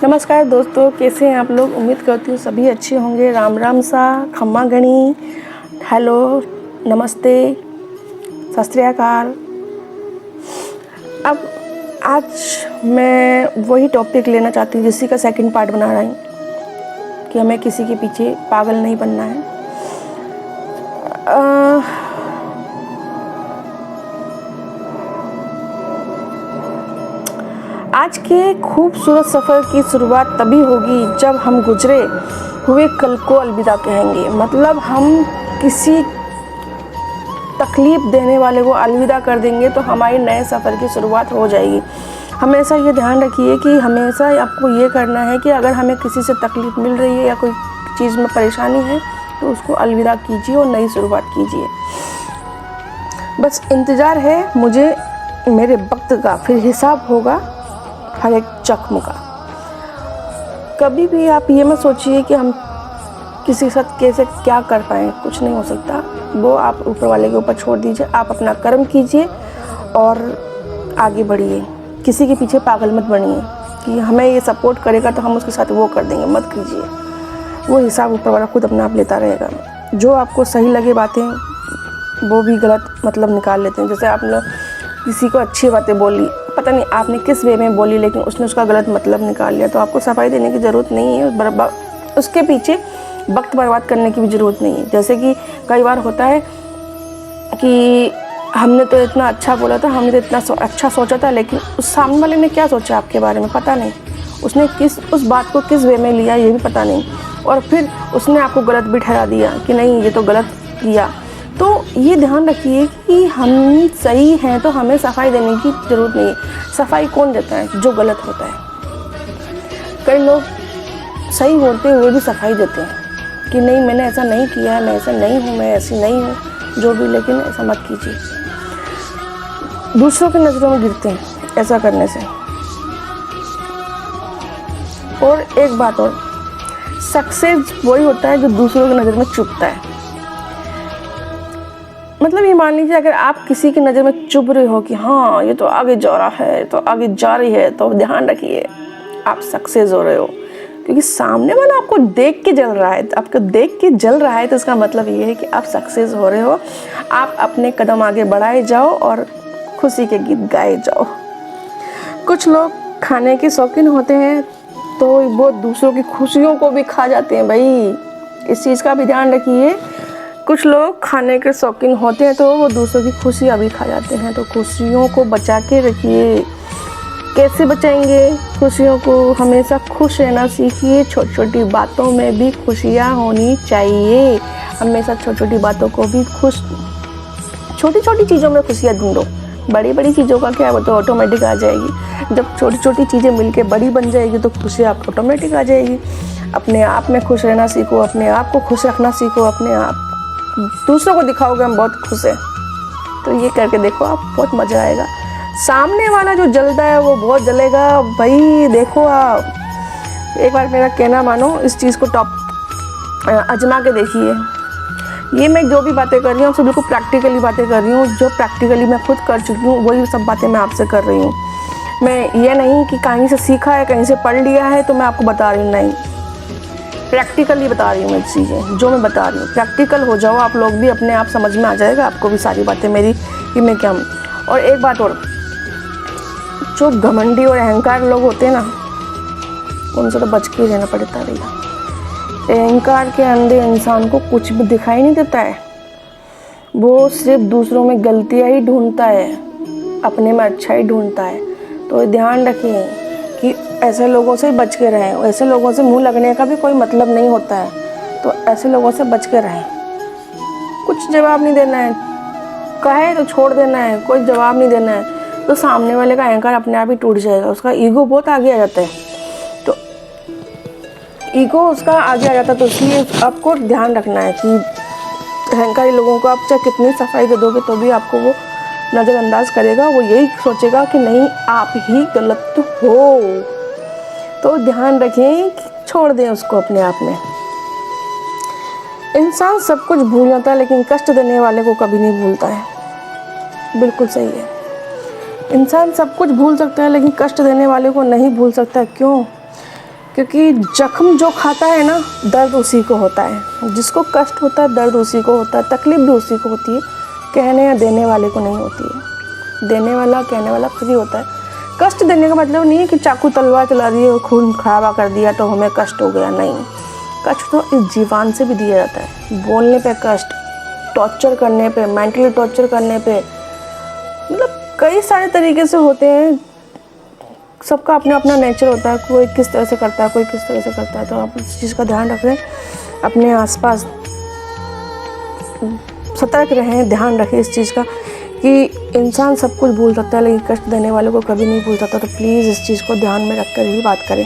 नमस्कार दोस्तों, कैसे हैं आप लोग। उम्मीद करती हूँ सभी अच्छे होंगे। राम राम सा, खम्मा गणी, हेलो, नमस्ते, सत श्री अकाल। अब आज मैं वही टॉपिक लेना चाहती हूँ जिसी का सेकंड पार्ट बना रही हूँ कि हमें किसी के पीछे पागल नहीं बनना है। आज के खूबसूरत सफ़र की शुरुआत तभी होगी जब हम गुजरे हुए कल को अलविदा कहेंगे। मतलब हम किसी तकलीफ़ देने वाले को अलविदा कर देंगे तो हमारी नए सफ़र की शुरुआत हो जाएगी। हमेशा ये ध्यान रखिए कि हमेशा आपको ये करना है कि अगर हमें किसी से तकलीफ़ मिल रही है या कोई चीज़ में परेशानी है तो उसको अलविदा कीजिए और नई शुरुआत कीजिए। बस इंतज़ार है मुझे मेरे वक्त का, फिर हिसाब होगा हर एक जख्म का। कभी भी आप ये मत सोचिए कि हम किसी के साथ कैसे क्या कर पाएँ, कुछ नहीं हो सकता। वो आप ऊपर वाले के ऊपर छोड़ दीजिए। आप अपना कर्म कीजिए और आगे बढ़िए। किसी के पीछे पागल मत बनिए कि हमें ये सपोर्ट करेगा तो हम उसके साथ वो कर देंगे, मत कीजिए। वो हिसाब ऊपर वाला खुद अपने आप लेता रहेगा। जो आपको सही लगे बातें वो भी गलत मतलब निकाल लेते हैं। जैसे आपने किसी को अच्छी बातें बोली, पता नहीं आपने किस वे में बोली, लेकिन उसने उसका गलत मतलब निकाल लिया, तो आपको सफाई देने की ज़रूरत नहीं है। उसके पीछे वक्त बर्बाद करने की भी ज़रूरत नहीं है। जैसे कि कई बार होता है कि हमने तो इतना अच्छा बोला था, हमने तो इतना अच्छा सोचा था, लेकिन उस सामने वाले ने क्या सोचा आपके बारे में पता नहीं। उसने उस बात को किस वे में लिया ये भी पता नहीं, और फिर उसने आपको गलत भी ठहरा दिया कि नहीं ये तो गलत किया। तो ये ध्यान रखिए कि हम सही हैं तो हमें सफाई देने की ज़रूरत नहीं है। सफाई कौन देता है? जो गलत होता है। कई लोग सही होते हुए भी सफाई देते हैं कि नहीं मैंने ऐसा नहीं किया है, मैं ऐसा नहीं हूँ, मैं ऐसी नहीं हूँ, जो भी, लेकिन ऐसा मत कीजिए। दूसरों की नज़रों में गिरते हैं ऐसा करने से। और एक बात और, सक्सेस वही होता है जो दूसरों की नज़र में चुभता है। मतलब ये मान लीजिए अगर आप किसी की नज़र में चुभ रहे हो कि हाँ ये तो आगे जा रहा है, तो आगे जा रही है, तो ध्यान रखिए आप सक्सेस हो रहे हो। क्योंकि सामने वाला आपको देख के जल रहा है, आपको देख के जल रहा है, तो इसका मतलब ये है कि आप सक्सेस हो रहे हो। आप अपने कदम आगे बढ़ाए जाओ और खुशी के गीत गाए जाओ। कुछ लोग खाने के शौकीन होते हैं तो वो दूसरों की खुशियों को भी खा जाते हैं। भाई इस चीज़ का भी ध्यान रखिए। कुछ लोग खाने के शौकीन होते हैं तो वो दूसरों की खुशियाँ भी खा जाते हैं। तो खुशियों को बचा के रखिए। कैसे बचाएंगे खुशियों को? हमेशा खुश रहना सीखिए। छोटी छोटी बातों में भी खुशियाँ होनी चाहिए। हमेशा छोटी छोटी बातों को भी छोटी छोटी चीज़ों में खुशियाँ ढूंढो। बड़ी बड़ी चीज़ों का क्या है, वो तो ऑटोमेटिक आ जाएगी। जब छोटी छोटी चीज़ें मिलके बड़ी बन जाएगी तो खुशियाँ आप ऑटोमेटिक आ जाएगी। अपने आप में खुश रहना सीखो, अपने आप को खुश रखना सीखो। अपने आप दूसरों को दिखाओगे हम बहुत खुश हैं, तो ये करके देखो आप, बहुत मज़ा आएगा। सामने वाला जो जलता है वो बहुत जलेगा। भाई देखो आप एक बार मेरा कहना मानो, इस चीज़ को आजमा के देखिए। ये मैं जो भी बातें कर रही हूँ सब बिल्कुल प्रैक्टिकली बातें कर रही हूँ। जो प्रैक्टिकली मैं खुद कर चुकी हूँ वही सब बातें मैं आपसे कर रही हूँ। मैं ये नहीं कि कहीं से सीखा है, कहीं से पढ़ लिया है तो मैं आपको बता रही हूँ, नहीं, प्रैक्टिकली बता रही हूँ मैं चीज़ें। जो मैं बता रही हूँ प्रैक्टिकल हो जाओ आप लोग भी, अपने आप समझ में आ जाएगा आपको भी सारी बातें मेरी कि मैं क्या हूँ। और एक बात और, जो घमंडी और अहंकार लोग होते हैं ना, उनसे तो बच के रहना पड़ता है भैया। अहंकार के अंदर इंसान को कुछ भी दिखाई नहीं देता है। वो सिर्फ दूसरों में गलतियाँ ही ढूंढता है, अपने में अच्छा ही ढूंढता है। तो ध्यान रखिए कि ऐसे लोगों से बच के रहें। ऐसे लोगों से मुंह लगने का भी कोई मतलब नहीं होता है, तो ऐसे लोगों से बच के रहें। कुछ जवाब नहीं देना है, कहे तो छोड़ देना है, कोई जवाब नहीं देना है, तो सामने वाले का अहंकार अपने आप ही टूट जाएगा। उसका ईगो बहुत आगे आ जाता है, तो ईगो उसका आगे आ जाता है। तो इसलिए आपको ध्यान रखना है कि अहंकारी लोगों को आप चाहे कितनी सफाई दे दोगे तो भी आपको वो नज़रअंदाज करेगा। वो यही सोचेगा कि नहीं आप ही गलत हो। तो ध्यान रखें, छोड़ दें उसको अपने आप में। इंसान सब कुछ भूल जाता है लेकिन कष्ट देने वाले को कभी नहीं भूलता है। बिल्कुल सही है। इंसान सब कुछ भूल सकता है लेकिन कष्ट देने वाले को नहीं भूल सकता। क्यों? क्योंकि जख्म जो खाता है ना, दर्द उसी को होता है। जिसको कष्ट होता है दर्द उसी को होता है, तकलीफ़ भी उसी को होती है, कहने या देने वाले को नहीं होती है। देने वाला कहने वाला फ्री होता है। कष्ट देने का मतलब नहीं है कि चाकू तलवार चला दिए और खून खराबा कर दिया तो हमें कष्ट हो गया, नहीं। कष्ट तो इस जीवन से भी दिया जाता है। बोलने पे कष्ट, टॉर्चर करने पे, मेंटली टॉर्चर करने पे, मतलब कई सारे तरीके से होते हैं। सबका अपना अपना नेचर होता है, कोई किस तरह से करता है, कोई किस तरह से करता है। तो आप इस चीज़ का ध्यान रखें, अपने आसपास सतर्क रहें, ध्यान रखें इस चीज़ का कि इंसान सब कुछ भूल सकता है लेकिन कष्ट देने वाले को कभी नहीं भूल सकता। तो प्लीज़ इस चीज़ को ध्यान में रख कर ही बात करें।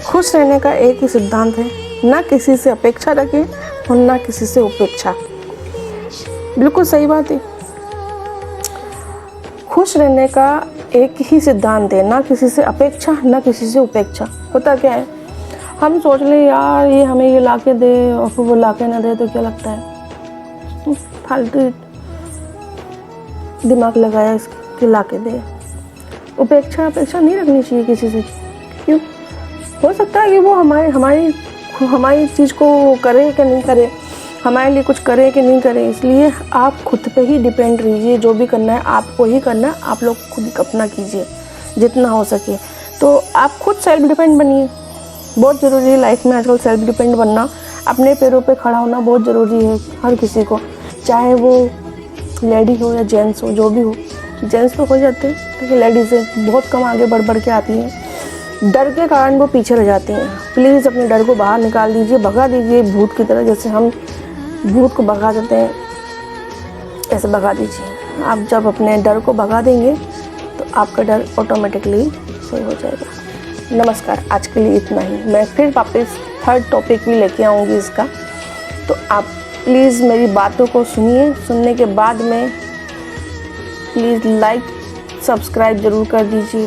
खुश रहने का एक ही सिद्धांत है, ना किसी से अपेक्षा रखें और ना किसी से उपेक्षा। बिल्कुल सही बात है। खुश रहने का एक ही सिद्धांत है, ना किसी से अपेक्षा ना किसी से उपेक्षा। होता क्या है, हम सोच ले यार ये हमें ये लाके दे और फिर वो लाके ना दे तो क्या लगता है, फालतू दिमाग लगाया इसके लाके दे। उपेक्षा नहीं रखनी चाहिए किसी से। क्यों? हो सकता है कि वो हमारी चीज़ को करे कि नहीं करे, हमारे लिए कुछ करे कि नहीं करे। इसलिए आप खुद पे ही डिपेंड रहिए। जो भी करना है आपको ही करना है। आप लोग खुद अपना कीजिए जितना हो सके। तो आप खुद सेल्फ डिपेंड बनिए, बहुत ज़रूरी है लाइफ में आजकल। सेल्फ डिपेंड बनना, अपने पैरों पे खड़ा होना बहुत ज़रूरी है हर किसी को, चाहे वो लेडी हो या जेंट्स हो, जो भी हो। जेंट्स तो हो जाते हैं क्योंकि लेडीज़ें बहुत कम आगे बढ़ के आती हैं। डर के कारण वो पीछे रह जाती हैं। प्लीज़ अपने डर को बाहर निकाल दीजिए, भगा दीजिए भूत की तरह। जैसे हम भूत को भगा देते हैं ऐसे भगा दीजिए। आप जब अपने डर को भगा देंगे तो आपका डर ऑटोमेटिकली सही हो जाएगा। नमस्कार, आज के लिए इतना ही। मैं फिर वापस थर्ड टॉपिक भी लेके आऊँगी इसका। तो आप प्लीज़ मेरी बातों को सुनिए। सुनने के बाद में प्लीज़ लाइक सब्सक्राइब ज़रूर कर दीजिए।